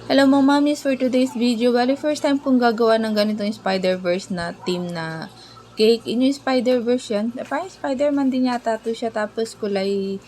Hello mga mommies, for today's video, bali first time kong gagawa ng ganitong Spider-Verse na team na cake. Yung Spider-Verse yan, parang Spider-Man din yata to siya, tapos kulay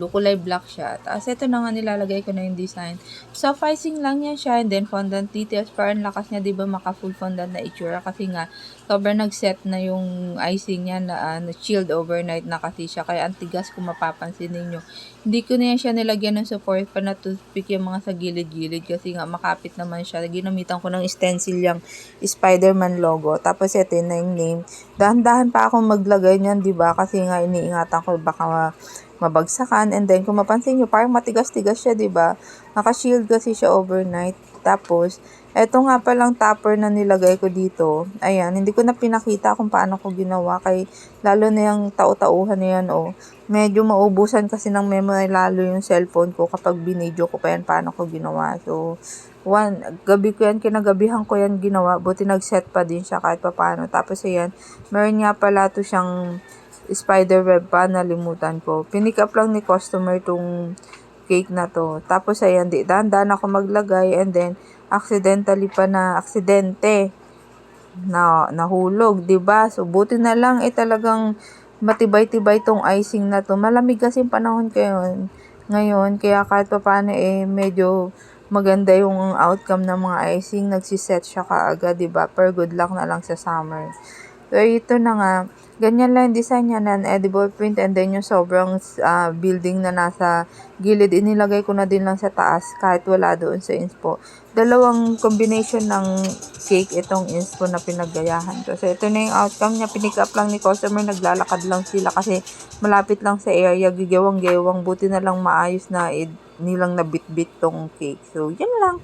kulay black siya. Tapos ito na nga, nilalagay ko na yung design. Soft icing lang yan siya, and then fondant details, parang lakas niya, diba, maka full fondant na itsura, kasi nga, sobrang nag-set na yung icing niya na chilled overnight na kasi siya, kaya antigas kung mapapansin ninyo. Hindi ko na yan siya nilagyan ng support pa na toothpick yung mga sa gilid-gilid, kasi nga makapit naman siya. Ginamitan ko ng stencil yung Spider-Man logo. Tapos ito na yung name. Dahan-dahan pa akong maglagay niyan, diba? Kasi nga iniingatan ko baka mabagsakan. And then kung mapansin nyo, parang matigas-tigas siya, diba? Naka-shield kasi siya overnight. Tapos, eto nga palang topper na nilagay ko dito. Ayan, hindi ko na pinakita kung paano ko ginawa. Lalo na yung tau-tauhan na yan, oh. Medyo maubusan kasi ng memory lalo yung cellphone ko kapag binidyo ko pa yan paano ko ginawa. So, kinagabihan ko yan ginawa. Buti nag-set pa din siya kahit pa paano. Tapos, ayan, meron nga pala to siyang spider web pa, nalimutan ko. Pinick up lang ni customer tong cake na to. Tapos, ayan, dahan-dahan ako maglagay, and then, aksidente na nahulog, 'di ba? So buti na lang talagang matibay-tibay tong icing na to. Malamig kasi yung panahon ngayon, kaya kahit papaano medyo maganda yung outcome ng mga icing, nagsiset siya kaagad, 'di ba? Per good luck na lang sa summer. So ito na nga, ganyan lang yung design niya, non-edible print, and then yung sobrang building na nasa gilid, inilagay ko na din lang sa taas kahit wala doon sa inspo. Dalawang combination ng cake itong inspo na pinaggayahan ko. So ito na yung outcome niya. Pinick up lang ni customer, naglalakad lang sila kasi malapit lang sa area, gigewang-gewang. Buti na lang maayos na nilang nabitbit tong cake. So yan lang.